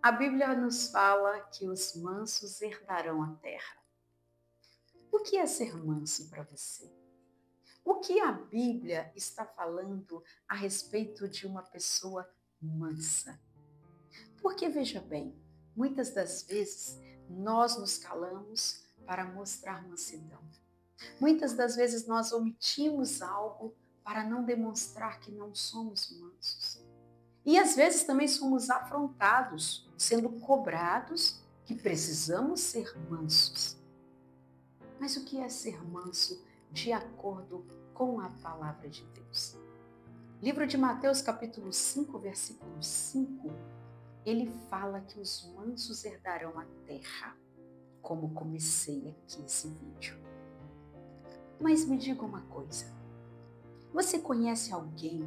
A Bíblia nos fala que os mansos herdarão a terra. O que é ser manso para você? O que a Bíblia está falando a respeito de uma pessoa mansa? Porque veja bem, muitas das vezes nós nos calamos para mostrar mansidão. Muitas das vezes nós omitimos algo para não demonstrar que não somos mansos. E às vezes também somos afrontados, sendo cobrados que precisamos ser mansos. Mas o que é ser manso de acordo com a palavra de Deus? Livro de Mateus, capítulo 5, versículo 5, ele fala que os mansos herdarão a terra, como comecei aqui esse vídeo. Mas me diga uma coisa, você conhece alguém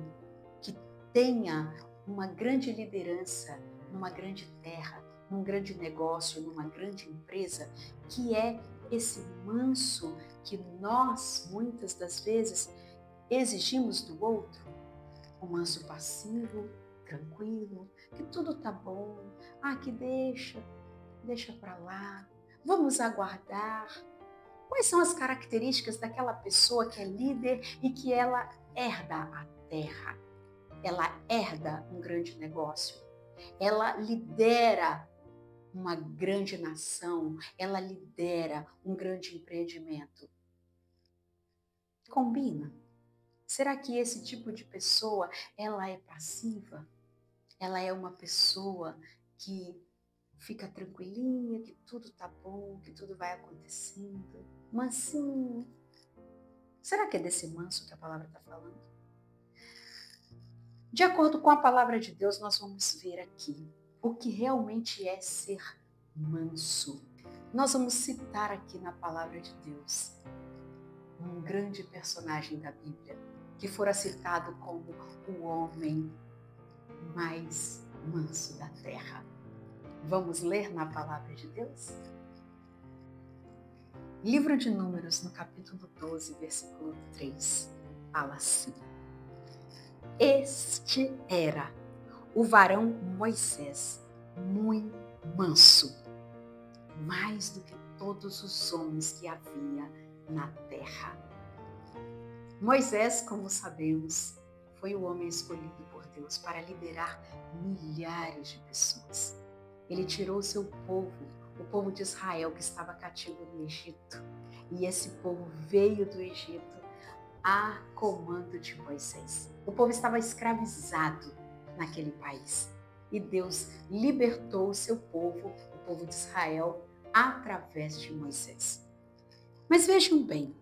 que tenha uma grande liderança numa grande terra, num grande negócio, numa grande empresa, que é esse manso que nós, muitas das vezes, exigimos do outro? O manso passivo, tranquilo, que tudo tá bom, que deixa pra lá, vamos aguardar. Quais são as características daquela pessoa que é líder e que ela herda a terra? Ela herda um grande negócio, ela lidera uma grande nação, ela lidera um grande empreendimento. Combina? Será que esse tipo de pessoa, ela é passiva? Ela é uma pessoa que fica tranquilinha, que tudo tá bom, que tudo vai acontecendo, mansinho? Será que é desse manso que a palavra está falando? De acordo com a palavra de Deus, nós vamos ver aqui o que realmente é ser manso. Nós vamos citar aqui na palavra de Deus um grande personagem da Bíblia, que fora citado como o homem mais manso da terra. Vamos ler na palavra de Deus? Livro de Números, no capítulo 12, versículo 3, fala assim: Este era o varão Moisés, muito manso, mais do que todos os homens que havia na terra. Moisés, como sabemos, foi o homem escolhido por Deus para liderar milhares de pessoas. Ele tirou o seu povo, o povo de Israel, que estava cativo no Egito. E esse povo veio do Egito a comando de Moisés. O povo estava escravizado naquele país. E Deus libertou o seu povo, o povo de Israel, através de Moisés. Mas vejam bem,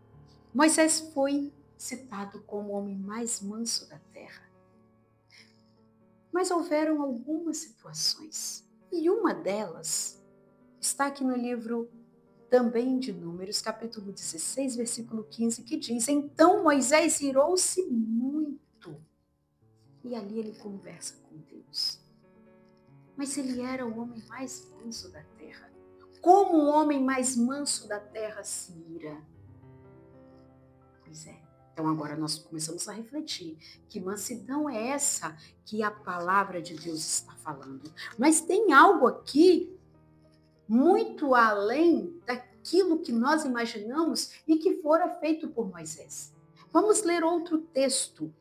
Moisés foi citado como o homem mais manso da terra. Mas houveram algumas situações. E uma delas está aqui no livro também de Números, capítulo 16, versículo 15, que diz: Então Moisés irou-se muito. E ali ele conversa com Deus. Mas ele era o homem mais manso da terra. Como o homem mais manso da terra se ira? Pois é. Então agora nós começamos a refletir que mansidão é essa que a palavra de Deus está falando. Mas tem algo aqui muito além daquilo que nós imaginamos e que fora feito por Moisés. Vamos ler outro texto.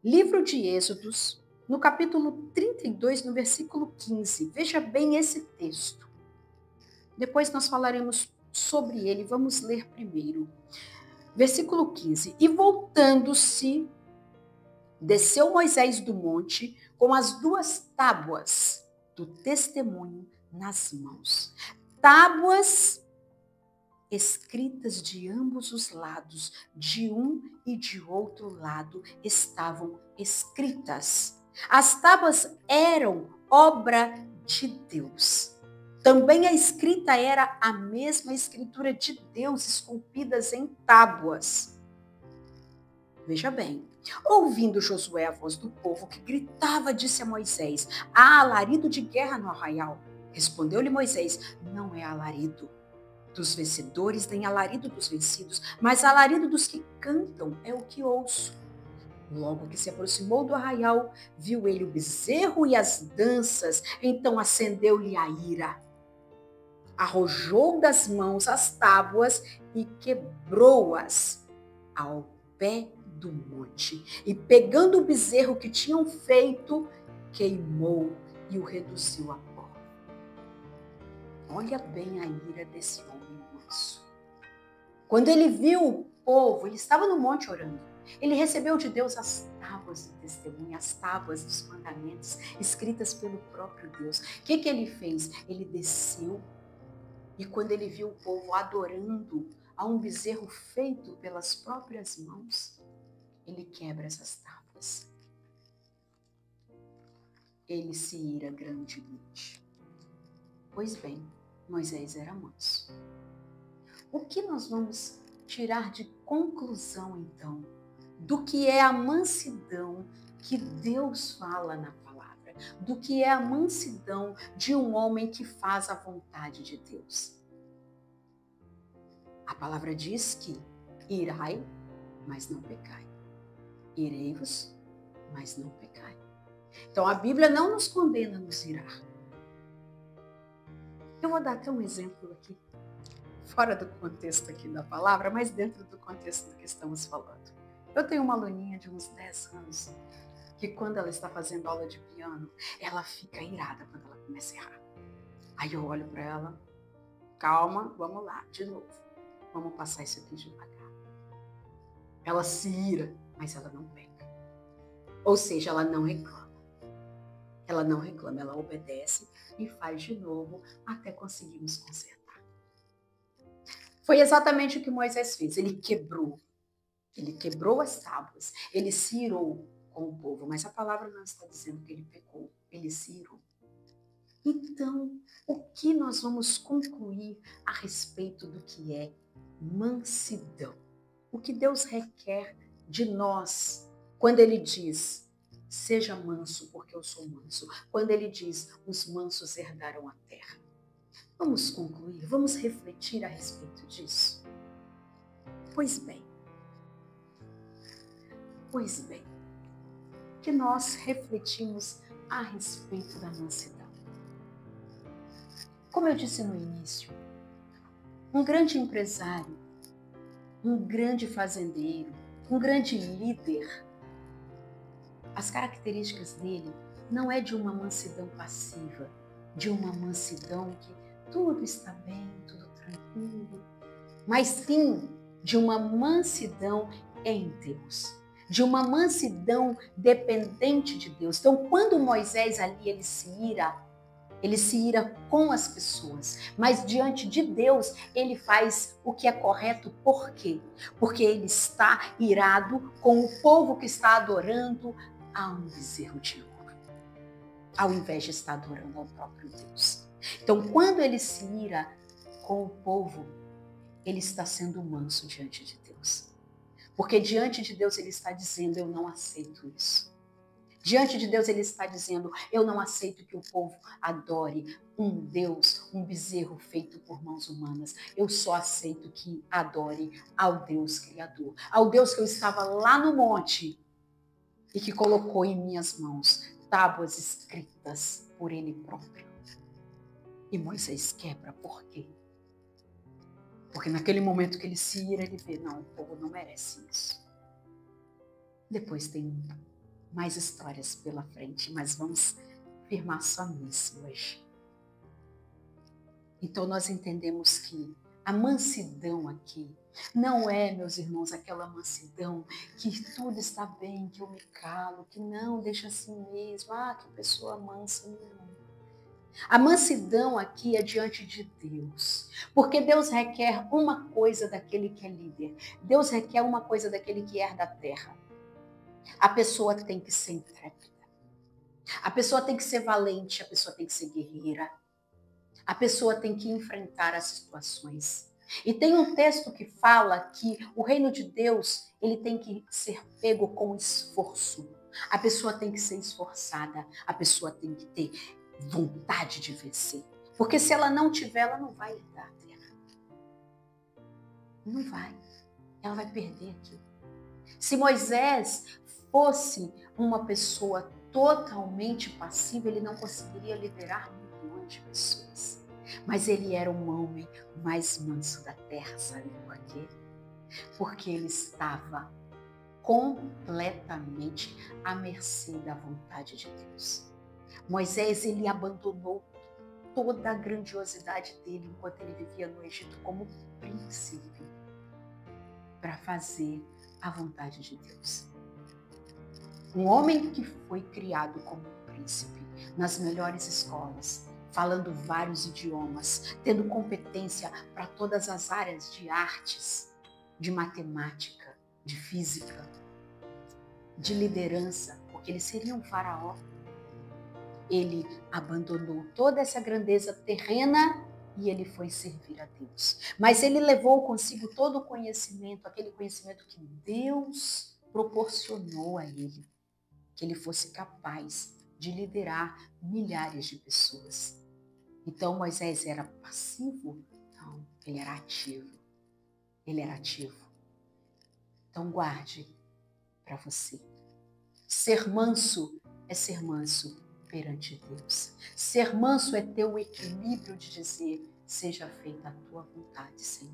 Livro de Êxodos, no capítulo 32, no versículo 15. Veja bem esse texto. Depois nós falaremos sobre ele. Vamos ler primeiro. Versículo 15. E voltando-se, desceu Moisés do monte com as 2 tábuas do testemunho nas mãos. Tábuas escritas de ambos os lados, de um e de outro lado, estavam escritas. As tábuas eram obra de Deus. Também a escrita era a mesma escritura de Deus, esculpidas em tábuas. Veja bem, ouvindo Josué a voz do povo que gritava, disse a Moisés: há alarido de guerra no arraial. Respondeu-lhe Moisés: não é alarido dos vencedores, nem alarido dos vencidos, mas alarido dos que cantam é o que ouço. Logo que se aproximou do arraial, viu ele o bezerro e as danças, então acendeu-lhe a ira. Arrojou das mãos as tábuas e quebrou-as ao pé do monte. E pegando o bezerro que tinham feito, queimou e o reduziu a pó. Olha bem a ira desse homem manso. Quando ele viu o povo, ele estava no monte orando. Ele recebeu de Deus as tábuas do testemunho, as tábuas dos mandamentos, escritas pelo próprio Deus. O que ele fez? Ele desceu e quando ele viu o povo adorando a um bezerro feito pelas próprias mãos, ele quebra essas tábuas. Ele se ira grandemente. Pois bem, Moisés era manso. O que nós vamos tirar de conclusão, então, do que é a mansidão que Deus fala na palavra? Do que é a mansidão de um homem que faz a vontade de Deus? A palavra diz que irai, mas não pecai. Irei-vos, mas não pecai. Então a Bíblia não nos condena a nos irar. Eu vou dar até um exemplo aqui, fora do contexto aqui da palavra, mas dentro do contexto do que estamos falando. Eu tenho uma aluninha de uns 10 anos, que quando ela está fazendo aula de piano, ela fica irada quando ela começa a errar. Aí eu olho para ela, calma, vamos lá, de novo. Vamos passar isso aqui devagar. Ela se ira, mas ela não peca. Ou seja, ela não reclama. Ela não reclama, ela obedece e faz de novo até conseguirmos consertar. Foi exatamente o que Moisés fez. Ele quebrou as tábuas, ele se irou com o povo, mas a palavra não está dizendo que ele pecou, ele se irou. Então, o que nós vamos concluir a respeito do que é mansidão? O que Deus requer de nós quando ele diz, seja manso porque eu sou manso. Quando ele diz, os mansos herdarão a terra. Vamos concluir, vamos refletir a respeito disso. Pois bem, que nós refletimos a respeito da mansidão. Como eu disse no início, um grande empresário, um grande fazendeiro, um grande líder, as características dele não é de uma mansidão passiva, de uma mansidão que tudo está bem, tudo tranquilo, mas sim de uma mansidão em Deus, de uma mansidão dependente de Deus. Então, quando Moisés ali ele se ira com as pessoas, mas diante de Deus ele faz o que é correto. Por quê? Porque ele está irado com o povo que está adorando a um bezerro de ouro, ao invés de estar adorando ao próprio Deus. Então, quando ele se ira com o povo, ele está sendo manso diante de Deus. Porque diante de Deus ele está dizendo, eu não aceito isso. Diante de Deus ele está dizendo, eu não aceito que o povo adore um Deus, um bezerro feito por mãos humanas. Eu só aceito que adore ao Deus Criador, ao Deus que eu estava lá no monte e que colocou em minhas mãos tábuas escritas por ele próprio. E Moisés quebra, por quê? Porque naquele momento que ele se ira, ele vê, não, o povo não merece isso. Depois tem mais histórias pela frente, mas vamos firmar só nisso hoje. Então nós entendemos que a mansidão aqui não é, meus irmãos, aquela mansidão que tudo está bem, que eu me calo, que não, deixa assim mesmo, que pessoa mansa, não. A mansidão aqui é diante de Deus, porque Deus requer uma coisa daquele que é líder, Deus requer uma coisa daquele que herda a terra. A pessoa tem que ser intrépida, a pessoa tem que ser valente, a pessoa tem que ser guerreira, a pessoa tem que enfrentar as situações. E tem um texto que fala que o reino de Deus, ele tem que ser pego com esforço. A pessoa tem que ser esforçada, a pessoa tem que ter vontade de vencer. Porque se ela não tiver, ela não vai herdar a terra. Não vai. Ela vai perder aquilo. Se Moisés fosse uma pessoa totalmente passiva, ele não conseguiria liderar milhões de pessoas. Mas ele era um homem mais manso da terra, sabe por quê? Porque ele estava completamente à mercê da vontade de Deus. Moisés, ele abandonou toda a grandiosidade dele enquanto ele vivia no Egito como príncipe para fazer a vontade de Deus. Um homem que foi criado como príncipe nas melhores escolas, falando vários idiomas, tendo competência para todas as áreas de artes, de matemática, de física, de liderança, porque ele seria um faraó. Ele abandonou toda essa grandeza terrena e ele foi servir a Deus. Mas ele levou consigo todo o conhecimento, aquele conhecimento que Deus proporcionou a ele, que ele fosse capaz de liderar milhares de pessoas. Então Moisés era passivo? Não, ele era ativo. Ele era ativo. Então guarde para você. Ser manso é ser manso perante Deus. Ser manso é ter o equilíbrio de dizer, seja feita a tua vontade, Senhor.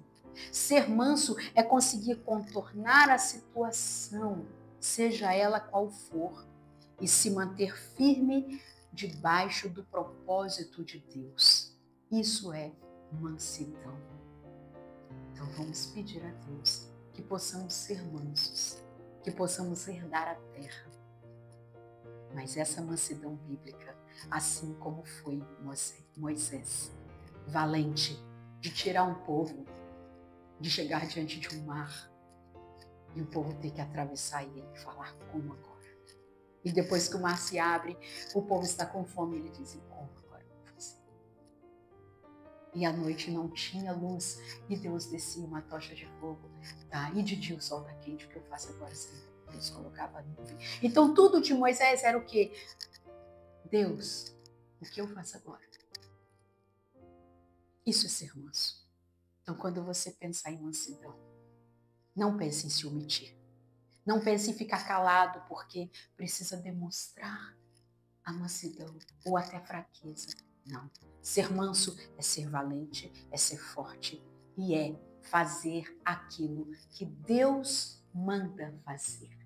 Ser manso é conseguir contornar a situação, seja ela qual for, e se manter firme debaixo do propósito de Deus. Isso é mansidão. Então vamos pedir a Deus que possamos ser mansos, que possamos herdar a terra. Mas essa mansidão bíblica, assim como foi Moisés, valente de tirar um povo, de chegar diante de um mar, e o povo ter que atravessar ele e falar como agora. E depois que o mar se abre, o povo está com fome, ele diz, como agora eu vou fazer? E à noite não tinha luz, e Deus descia uma tocha de fogo, tá? E de dia o sol está quente, o que eu faço agora, Senhor? Deus colocava a nuvem. Então tudo de Moisés era o quê? Deus, o que eu faço agora? Isso é ser manso. Então quando você pensar em mansidão, não pense em se omitir. Não pense em ficar calado porque precisa demonstrar a mansidão ou até a fraqueza. Não. Ser manso é ser valente, é ser forte e é fazer aquilo que Deus manda fazer.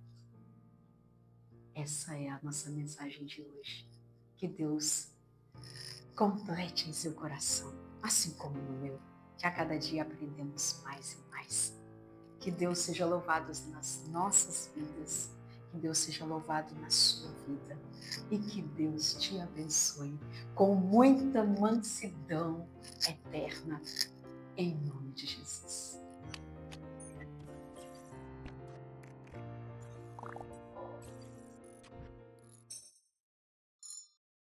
Essa é a nossa mensagem de hoje. Que Deus complete em seu coração, assim como no meu, que a cada dia aprendemos mais e mais. Que Deus seja louvado nas nossas vidas, que Deus seja louvado na sua vida e que Deus te abençoe com muita mansidão eterna, em nome de Jesus.